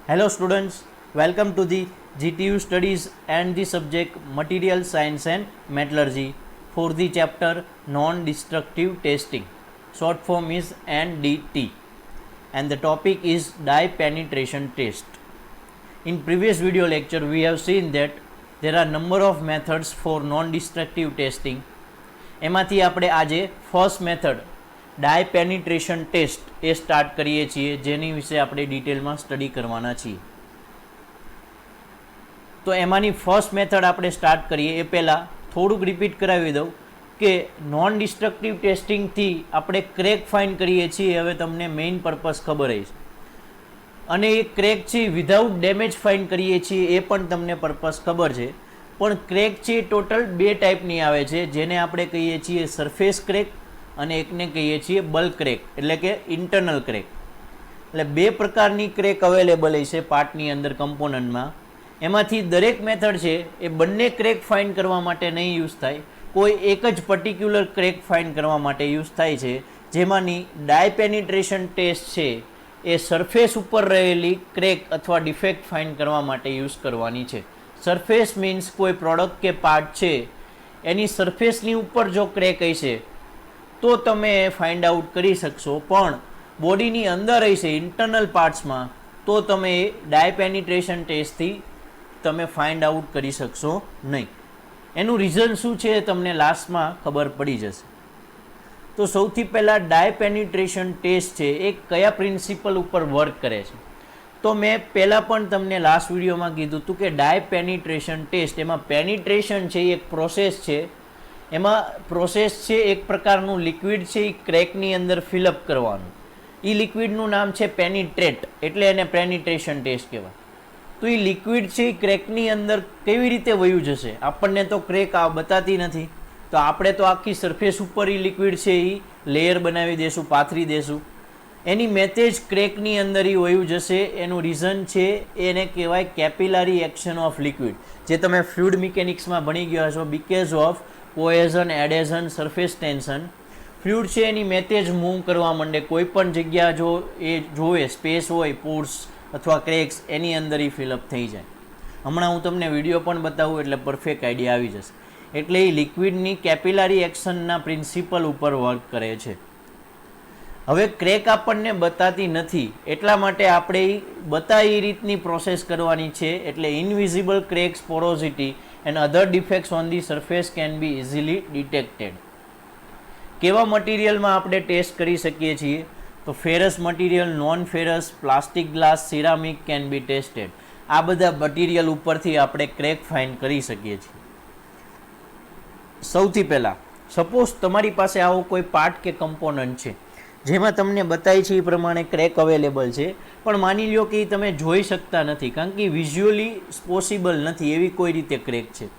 Hello students, welcome to the GTU studies and the subject Material Science and Metallurgy for the chapter Non-Destructive Testing. Short form is NDT and the topic is dye penetration test. In previous video lecture we have seen that there are number of methods for non-destructive testing. એમાંથી આપણે આજે first method ડાય penetration test એ start કરીએ છીએ, જેની વિશે આપણે ડિટેલમાં study કરવાના છીએ. તો એમાંની ફર્સ્ટ મેથડ આપણે સ્ટાર્ટ કરીએ એ પહેલાં થોડુંક રિપીટ કરાવી દઉં કે નોન ડિસ્ટ્રક્ટિવ ટેસ્ટિંગથી આપણે ક્રેક ફાઇન્ડ કરીએ છીએ. હવે તમને મેઇન પર્પઝ ખબર હશે, અને એ ક્રેક છે વિધાઉટ ડેમેજ ફાઇન્ડ કરીએ છીએ એ પણ તમને પર્પઝ ખબર છે. પણ ક્રેક છે ટોટલ બે ટાઈપની આવે છે, જેને આપણે કહીએ છીએ સરફેસ ક્રેક અને એકને કહીએ છીએ બલ્ક ક્રેક એટલે કે ઇન્ટરનલ ક્રેક. એટલે બે પ્રકારની ક્રેક અવેલેબલ છે પાર્ટની અંદર, કમ્પોનન્ટમાં. એમાંથી દરેક મેથડ છે એ બંને ક્રેક ફાઇન્ડ કરવા માટે નહીં યુઝ થાય, કોઈ એક જ પર્ટિક્યુલર ક્રેક ફાઇન્ડ કરવા માટે યુઝ થાય છે. જેમાંની ડાય પેનિટ્રેશન ટેસ્ટ છે એ સરફેસ ઉપર રહેલી ક્રેક અથવા ડિફેક્ટ ફાઇન્ડ કરવા માટે યુઝ કરવાની છે. સરફેસ મીન્સ કોઈ પ્રોડક્ટ કે પાર્ટ છે એની સરફેસની ઉપર જો ક્રેક હશે તો તમે ફાઇન્ડ આઉટ કરી શકશો, પણ બોડીની અંદર હશે ઇન્ટરનલ પાર્ટ્સમાં તો તમે એ ડાય પેનિટ્રેશન ટેસ્ટથી તમે ફાઇન્ડ આઉટ કરી શકશો નહીં. એનું રીઝન શું છે તમને લાસ્ટમાં ખબર પડી જશે. તો સૌથી પહેલાં ડાય પેનિટ્રેશન ટેસ્ટ છે એ કયા પ્રિન્સિપલ ઉપર વર્ક કરે છે? તો મેં પહેલાં પણ તમને લાસ્ટ વિડીયોમાં કીધું હતું કે ડાય પેનિટ્રેશન ટેસ્ટ, એમાં પેનિટ્રેશન છે એ એક પ્રોસેસ છે. એમાં પ્રોસેસ છે એક પ્રકારનું લિક્વિડ છે એ ક્રેકની અંદર ફિલઅપ કરવાનું. એ લિક્વિડનું નામ છે પેનિટ્રેટ, એટલે એને પેનિટ્રેશન ટેસ્ટ કહેવાય. તો એ લિક્વિડ છે એ ક્રેકની અંદર કેવી રીતે વયું જશે? આપણને તો ક્રેક બતાતી નથી, તો આપણે તો આખી સરફેસ ઉપર એ લિક્વિડ છે એ લેયર બનાવી દેશું, પાથરી દેશું. એની મેથે જ ક્રેકની અંદર એ વયું જશે. એનું રીઝન છે એને કહેવાય કેપિલારી એક્શન ઓફ લિક્વિડ, જે તમે ફ્લુઇડ મિકેનિક્સમાં ભણી ગયા છો. Because of cohesion, adhesion, surface tension, fluid છે એની મેથે જ મૂવ કરવા માંડે. કોઈ પણ જગ્યા જો એ જોવે, સ્પેસ હોય, પોર્સ અથવા ક્રેક્સ, એની અંદર એ ફિલઅપ થઈ જાય. હમણાં હું તમને વિડીયો પણ બતાવું એટલે પરફેક્ટ આઈડિયા આવી જશે. એટલે એ લિક્વિડની કેપિલારી એક્શનના પ્રિન્સિપલ ઉપર વર્ક કરે છે. હવે ક્રેક આપણને બતાતી નથી, એટલા માટે આપણે બતાવી એ રીતની પ્રોસેસ કરવાની છે. એટલે invisible cracks, porosity and other defects on the surface can be easily detected. કેવા મટીરિયલમાં આપણે ટેસ્ટ કરી શકીએ છીએ? તો ferrous material, non ferrous, plastic, glass, ceramic can be tested. આ બધા મટીરિયલ ઉપરથી આપણે ક્રેક ફાઇન્ડ કરી શકીએ છીએ. સૌથી પહેલાં સપોઝ તમારી પાસે આવો કોઈ પાર્ટ કે કમ્પોનન્ટ છે જેમાં તમને બતાવી છે એ પ્રમાણે ક્રેક અવેલેબલ છે, પણ માની લો કે એ તમે જોઈ શકતા નથી, કારણ કે વિઝ્યુઅલી પોસિબલ નથી એવી કોઈ રીતે ક્રેક છે.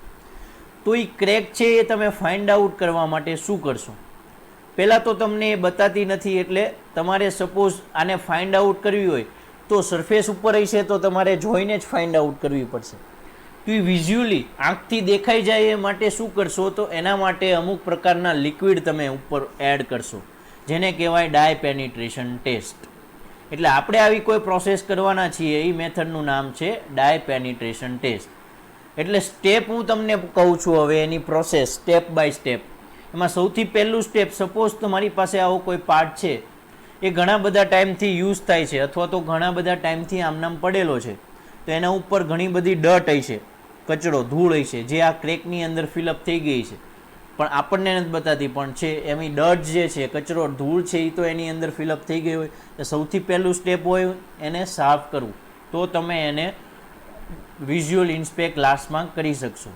તો એ ક્રેક છે એ તમે ફાઇન્ડ આઉટ કરવા માટે શું કરશો? પહેલાં તો તમને એ બતાતી નથી, એટલે તમારે સપોઝ આને ફાઇન્ડ આઉટ કરવી હોય તો સરફેસ ઉપર હશે તો તમારે જોઈને જ ફાઇન્ડ આઉટ કરવી પડશે. તો એ વિઝ્યુઅલી આંખથી દેખાઈ જાય એ માટે શું કરશો? તો એના માટે અમુક પ્રકારના લિક્વિડ તમે ઉપર એડ કરશો, જેને કહેવાય ડાય પેનિટ્રેશન ટેસ્ટ. એટલે આપણે આવી કોઈ પ્રોસેસ કરવાના છીએ, એ મેથડનું નામ છે ડાય પેનિટ્રેશન ટેસ્ટ. એટલે સ્ટેપ હું તમને કહું છું હવે એની પ્રોસેસ સ્ટેપ બાય સ્ટેપ. એમાં સૌથી પહેલું સ્ટેપ, સપોઝ તમારી પાસે આવો કોઈ પાર્ટ છે એ ઘણા બધા ટાઈમથી યુઝ થાય છે અથવા તો ઘણા બધા ટાઈમથી આમનામ પડેલો છે, તો એના ઉપર ઘણી બધી ડર્ટ હશે, કચરો, ધૂળ હશે, જે આ ક્રેકની અંદર ફિલઅપ થઈ ગઈ છે, પણ આપણને નથી બતાતી, પણ છે એની ડર્ટ જે છે, કચરો, ધૂળ છે, એ તો એની અંદર ફિલઅપ થઈ ગઈ હોય. તો સૌથી પહેલું સ્ટેપ હોય એને સાફ કરવું, તો તમે એને વિઝ્યુઅલ ઇન્સ્પેક્ટ લાસ્ટમાં કરી શકશો.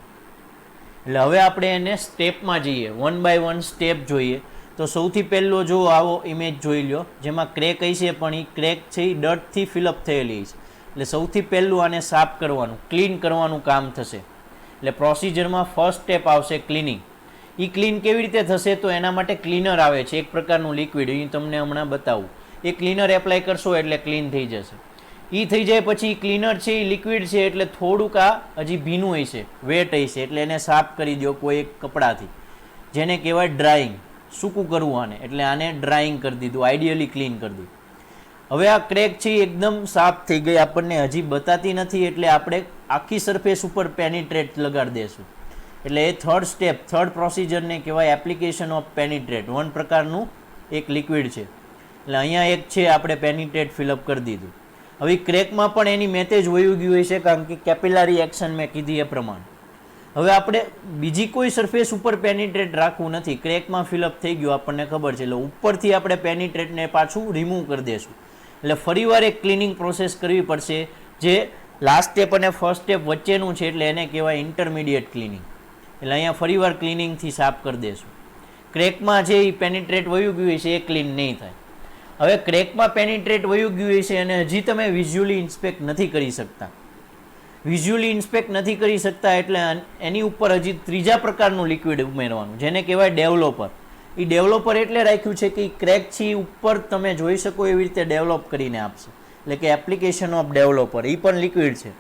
એટલે હવે આપણે એને સ્ટેપમાં જઈએ, વન બાય વન સ્ટેપ જોઈએ. તો સૌથી પહેલો જો આવો ઇમેજ જોઈ લો, જેમાં ક્રેક હશે, પણ એ ક્રેક છે એ ડર્ટથી ફિલઅપ થયેલી છે. એટલે સૌથી પહેલું આને સાફ કરવાનું, ક્લીન કરવાનું કામ થશે. એટલે પ્રોસિજરમાં ફર્સ્ટ સ્ટેપ આવશે ક્લિનિંગ. એ ક્લીન કેવી રીતે થશે? તો એના માટે ક્લીનર આવે છે, એક પ્રકારનું લિક્વિડ, એ તમને હમણાં બતાવું. એ ક્લીનર એપ્લાય કરશો એટલે ક્લીન થઈ જશે. એ થઈ જાય પછી ક્લીનર છે એ લિક્વિડ છે એટલે થોડુંક આ હજી ભીનું હશે, વેટ હશે, એટલે એને સાફ કરી દો કોઈ એક કપડાથી, જેને કહેવાય ડ્રાઇંગ. સૂકું કરવું આને, એટલે આને ડ્રાઇંગ કરી દીધું, આઈડિયલી ક્લીન કરી દીધું. હવે આ ક્રેક છે એ એકદમ સાફ થઈ ગઈ, આપણને હજી બતાતી નથી, એટલે આપણે આખી સરફેસ ઉપર પેનિટ્રેટ લગાડી દઈશું. એટલે એ થર્ડ સ્ટેપ, થર્ડ પ્રોસિજરને કહેવાય એપ્લિકેશન ઓફ પેનિટ્રેટ. વન પ્રકારનું એક લિક્વિડ છે. એટલે અહીંયા એક છે આપણે પેનિટ્રેટ ફિલઅપ કરી દીધું. હવે ક્રેકમાં પણ એની મેથેજ વયું ગયું હોય છે, કારણ કે કેપિલારી એક્શન મેં કીધી એ પ્રમાણે. હવે આપણે બીજી કોઈ સરફેસ ઉપર પેનિટ્રેટ રાખવું નથી, ક્રેકમાં ફિલઅપ થઈ ગયું આપણને ખબર છે, એટલે ઉપરથી આપણે પેનિટ્રેટને પાછું રિમૂવ કરી દઈશું. એટલે ફરીવાર એક ક્લિનિંગ પ્રોસેસ કરવી પડશે, જે લાસ્ટ સ્ટેપ અને ફર્સ્ટ સ્ટેપ વચ્ચેનું છે, એટલે એને કહેવાય ઇન્ટરમીડિયેટ ક્લિનિંગ. એટલે અહીંયા ફરીવાર ક્લિનિંગથી સાફ કરી દઈશું. ક્રેકમાં જે પેનિટ્રેટ વયું ગયું છે એ ક્લીન નહીં થાય. હવે ક્રેકમાં પેનિટ્રેટ વયું ગયું છે અને હજી તમે વિઝ્યુઅલી ઇન્સ્પેક્ટ નથી કરી શકતા. વિઝ્યુઅલી ઇન્સ્પેક્ટ નથી કરી શકતા એટલે એની ઉપર હજી ત્રીજા પ્રકારનું લિક્વિડ ઉમેરવાનું, જેને કહેવાય ડેવલોપર. એ ડેવલોપર એટલે રાખ્યું છે કે ક્રેક છે ઉપર તમે જોઈ શકો એવી રીતે ડેવલપ કરીને આપશે. એટલે કે એપ્લિકેશન ઓફ ડેવલોપર, એ પણ લિક્વિડ છે.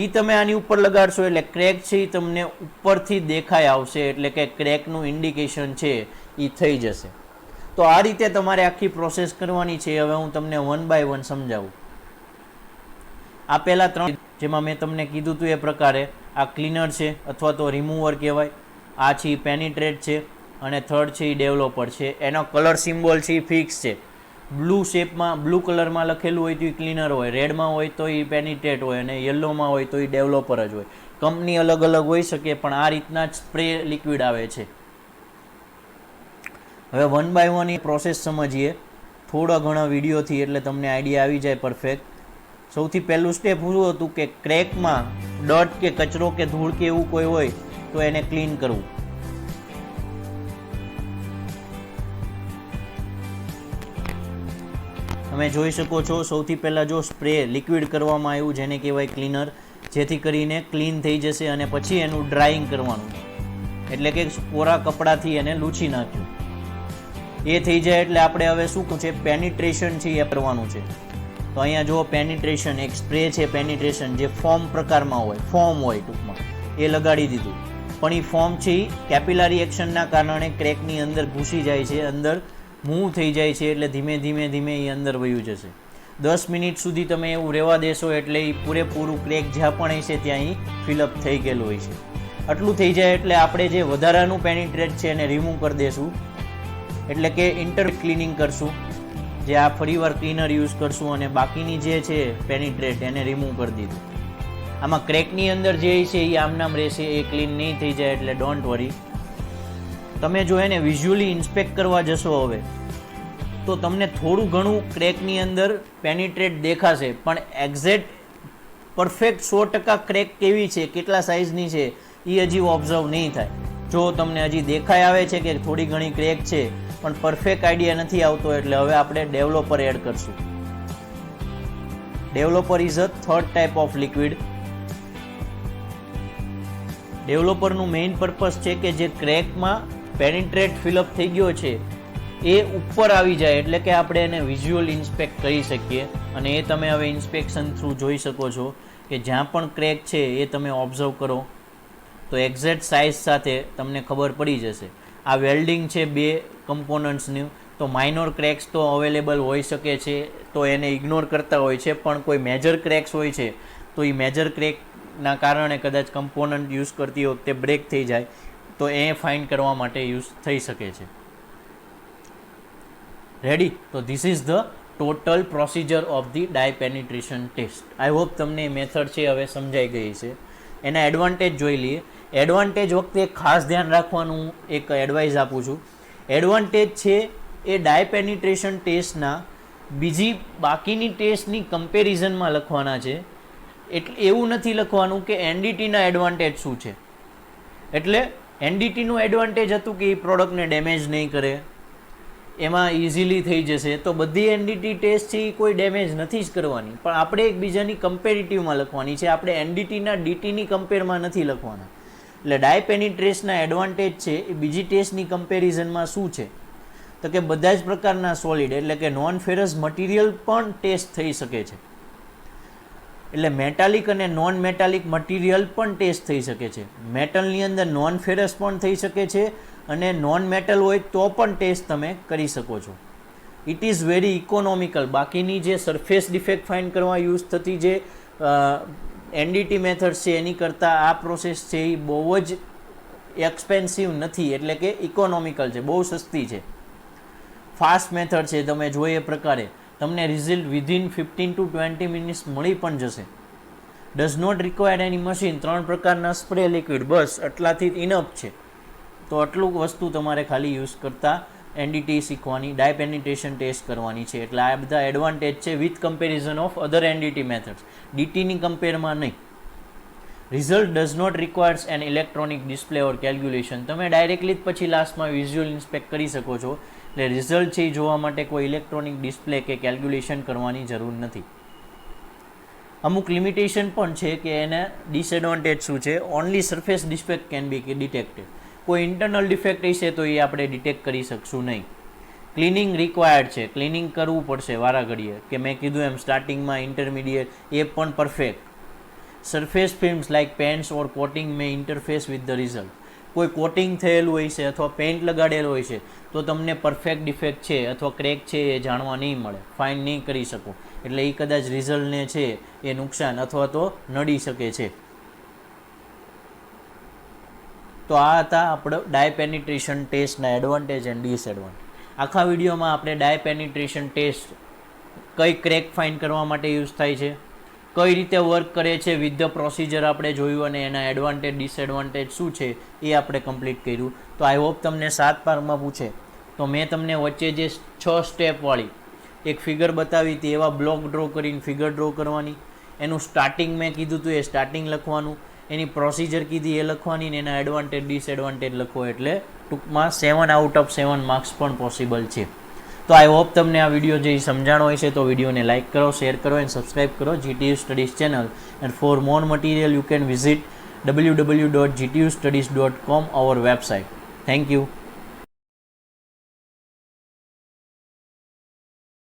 એ તમે આની ઉપર લગાડશો એટલે ક્રેક છે એ તમને ઉપરથી દેખાઈ આવશે, એટલે કે ક્રેકનું ઇન્ડિકેશન છે એ થઈ જશે. તો આ રીતે તમારે આખી પ્રોસેસ કરવાની છે. હવે હું તમને વન બાય વન સમજાવું. આ પહેલાં 3 જેમાં મેં તમને કીધું હતું એ પ્રકારે આ ક્લીનર છે અથવા તો રિમૂવર કહેવાય, આ છે એ પેનિટ્રેટ છે, અને થર્ડ છે એ ડેવલોપર છે. એનો કલર સિમ્બોલ છે એ ફિક્સ છે. બ્લુ શેપમાં, બ્લુ કલરમાં લખેલું હોય તો એ ક્લીનર હોય, રેડમાં હોય તો એ પેનિટ્રેટ હોય, અને યલોમાં હોય તો એ ડેવલોપર જ હોય. કંપની અલગ અલગ હોઈ શકે, પણ આ રીતના જ સ્પ્રે લિક્વિડ આવે છે. હવે વન બાય વન એ પ્રોસેસ સમજીએ થોડા ઘણા વિડીયોથી, એટલે તમને આઈડિયા આવી જાય પરફેક્ટ. સૌથી પહેલું સ્ટેપ શું હતું કે ક્રેકમાં ડટ કે કચરો કે ધૂળ કે એવું કોઈ હોય તો એને ક્લીન કરવું. તમે જોઈ શકો છો સૌથી પહેલાં જો સ્પ્રે લિક્વિડ કરવામાં આવ્યું, જેને કહેવાય ક્લીનર, જેથી કરીને ક્લીન થઈ જશે, અને પછી એનું ડ્રાઇંગ કરવાનું, એટલે કે કોરા કપડાથી એને લૂછી નાખ્યું. એ થઈ જાય એટલે આપણે હવે શું છે પેનિટ્રેશન છે એ કરવાનું છે. તો અહીંયા જુઓ પેનિટ્રેશન, એક સ્પ્રે છે પેનિટ્રેશન, જે ફોર્મ પ્રકારમાં હોય, ફોર્મ હોય ટૂંકમાં, એ લગાડી દીધું. પણ એ ફોર્મ છે એ કેપિલારી એક્શનના કારણે ક્રેકની અંદર ઘૂસી જાય છે, અંદર મૂવ થઈ જાય છે, એટલે ધીમે ધીમે ધીમે એ અંદર વયું જશે. 10 મિનિટ સુધી તમે એવું રહેવા દેશો એટલે એ પૂરેપૂરું ક્રેક જ્યાં પણ હશે ત્યાં એ ફિલઅપ થઈ ગયેલું હોય છે. આટલું થઈ જાય એટલે આપણે જે વધારાનું પેનિટ્રેટ છે એને રિમૂવ કરી દઈશું, એટલે કે ઇન્ટર ક્લિનિંગ કરશું, જે આ ફરીવાર ક્લીનર યુઝ કરશું, અને બાકીની જે છે પેનિટ્રેટ એને રિમૂવ કરી દીધું. આમાં ક્રેકની અંદર જે છે એ આમનામ રહેશે, એ ક્લીન નહીં થઈ જાય, એટલે ડોન્ટ વરી. તમે જો એને વિઝ્યુઅલી ઇન્સ્પેક્ટ કરવા જશો હવે તો તમને થોડું ઘણું ક્રેકની અંદર પેનિટ્રેટ દેખાશે, પણ એક્ઝેક્ટ પરફેક્ટ 100% ક્રેક કેવી છે, કેટલા સાઇઝની છે એ હજી ઓબ્ઝર્વ નહીં થાય. જો તમને હજી દેખાઈ આવે છે કે થોડી ઘણી ક્રેક છે પણ પરફેક્ટ આઈડિયા નથી આવતો, એટલે હવે આપણે ડેવલોપર એડ કરશું. Developer is a third type of liquid. ડેવલોપરનું મેઇન પર્પસ છે કે જે ક્રેકમાં પેનિટ્રેટ ફિલઅપ થઈ ગયો છે એ ઉપર આવી જાય, એટલે કે આપણે એને વિઝ્યુઅલ ઇન્સ્પેક્ટ કરી શકીએ. અને એ તમે હવે ઇન્સ્પેક્શન થ્રુ જોઈ શકો છો કે જ્યાં પણ ક્રેક છે એ તમે ઓબ્ઝર્વ કરો તો એક્ઝેક્ટ સાઇઝ સાથે તમને ખબર પડી જશે. આ વેલ્ડિંગ છે 2 કમ્પોનન્ટ્સનું, તો માઇનોર ક્રેક્સ તો અવેલેબલ હોઈ શકે છે, તો એને ઇગ્નોર કરતા હોય છે, પણ કોઈ મેજર ક્રેક્સ હોય છે તો એ મેજર ક્રેકના કારણે કદાચ કમ્પોનન્ટ યુઝ કરતી વખતે બ્રેક થઈ જાય, તો એ ફાઇન્ડ કરવા માટે યુઝ થઈ શકે છે. રેડી? તો this is the total procedure of the dye penetration test. I hope તમને એ મેથડ છે હવે સમજાઈ ગઈ છે. એના એડવાન્ટેજ જોઈ લઈએ. એડવાન્ટેજ વખતે ખાસ ધ્યાન રાખવાનું એક એડવાઇસ આપું છું. એડવાન્ટેજ છે એ ડાય પેનિટ્રેશન ટેસ્ટના બીજી બાકીની ટેસ્ટની કમ્પેરિઝનમાં લખવાના છે. એટલે એવું નથી લખવાનું કે એનડીટીના એડવાન્ટેજ શું છે. એટલે એનડીટીનું એડવાન્ટેજ હતું કે એ પ્રોડક્ટને ડેમેજ નહીં કરે, એમાં ઇઝીલી થઈ જશે. તો બધી એનડીટી ટેસ્ટ છે એ કોઈ ડેમેજ નથી જ કરવાની, પણ આપણે એકબીજાની કમ્પેરિટિવમાં લખવાની છે. આપણે એનડીટીના ડીટીની કમ્પેરમાં નથી લખવાના. એટલે ડાય પેનિટ્રેશનના એડવાન્ટેજ છે એ બીજી ટેસ્ટની કમ્પેરિઝનમાં શું છે, તો કે બધા જ પ્રકારના સોલિડ, એટલે કે નોન ફેરસ મટીરિયલ પણ ટેસ્ટ થઈ શકે છે. એટલે મેટાલિક અને નોન મેટાલિક મટીરિયલ પણ ટેસ્ટ થઈ શકે છે. મેટલની અંદર નોન ફેરસ પણ થઈ શકે છે, અને નોન મેટલ હોય તો પણ ટેસ્ટ તમે કરી શકો છો. It is very economical. બાકીની જે સરફેસ ડિફેક્ટ ફાઇન્ડ કરવા યુઝ થતી જે એનડીટી મેથડ છે એની કરતાં આ પ્રોસેસ છે એ બહુ જ એક્સપેન્સિવ નથી, એટલે કે ઇકોનોમિકલ છે, બહુ સસ્તી છે. ફાસ્ટ મેથડ છે, તમે જોઈએ એ પ્રકારે તમને રિઝલ્ટ વિધિન 15 to 20 મિનિટ્સ મળી પણ જશે. Does not require any machine. 3 પ્રકારના સ્પ્રે લિક્વિડ, બસ આટલાથી ઇનફ છે. તો આટલું વસ્તુ તમારે ખાલી યુઝ કરતાં એનડીટી શીખવાની, ડાય પેનિટ્રેશન ટેસ્ટ કરવાની છે. એટલે આ બધા એડવાન્ટેજ છે with comparison of other NDT methods. ડીટીની કમ્પેરમાં નહીં. Result does not requires an electronic display or calculation. તમે ડાયરેક્ટલી જ પછી લાસ્ટમાં વિઝ્યુઅલ ઇન્સ્પેક્ટ કરી શકો છો. એટલે રિઝલ્ટ છે એ જોવા માટે કોઈ ઇલેક્ટ્રોનિક ડિસ્પ્લે કે કેલ્ક્યુલેશન કરવાની જરૂર નથી. અમુક લિમિટેશન પણ છે કે એને ડિસએડવાન્ટેજ શું છે. Only surface defect can be detected. કોઈ ઇન્ટરનલ ડિફેક્ટ હશે તો એ આપણે ડિટેક્ટ કરી શકશું નહીં. ક્લિનિંગ રિક્વાયર્ડ છે, ક્લિનિંગ કરવું પડશે વારાઘડીએ, કે મેં કીધું એમ સ્ટાર્ટિંગમાં, ઇન્ટરમીડિયેટ, એ પણ perfect. Surface films like pants or coating May interface with the result. કોઈ કોટિંગ થયેલું હોય છે અથવા પેન્ટ લગાડેલો હોય છે તો તમને પરફેક્ટ ડિફેક્ટ છે અથવા ક્રેક છે એ જાણવા નહીં મળે, ફાઇન નહીં કરી શકો. એટલે એ કદાચ રિઝલ્ટને છે એ નુકસાન અથવા તો નડી શકે છે. તો આ હતા આપણો ડાય પેનિટ્રેશન ટેસ્ટના એડવાન્ટેજ એન્ડ ડિસએડવાન્ટેજ. આખા વિડીયોમાં આપણે ડાય પેનિટ્રેશન ટેસ્ટ કઈ ક્રેક ફાઇન્ડ કરવા માટે યુઝ થાય છે, કઈ રીતે વર્ક કરે છે વિથ ધ પ્રોસિજર આપણે જોયું, અને એના એડવાન્ટેજ ડિસએડવાન્ટેજ શું છે એ આપણે કમ્પ્લીટ કર્યું. તો આઈ હોપ તમને 7 માર્કમાં પૂછે તો મેં તમને વચ્ચે જે 6 સ્ટેપવાળી એક ફિગર બતાવી હતી, એવા બ્લોક ડ્રો કરીને ફિગર ડ્રો કરવાની. એનું સ્ટાર્ટિંગ મેં કીધું હતું એ સ્ટાર્ટિંગ લખવાનું, એની પ્રોસિજર કીધી એ લખવાની, ને એના એડવાન્ટેજ ડિસએડવાન્ટેજ લખવો. એટલે ટૂંકમાં 7 out of 7 માર્ક્સ પણ પોસિબલ છે. તો આઈ હોપ તમને આ વિડીયો જે સમજાણો હોય છે તો વિડીયોને લાઇક કરો, શેર કરો એન્ડ સબસ્ક્રાઇબ કરો GTU studies channel. And for more material you can visit www.gtustudies.com our website. Thank you.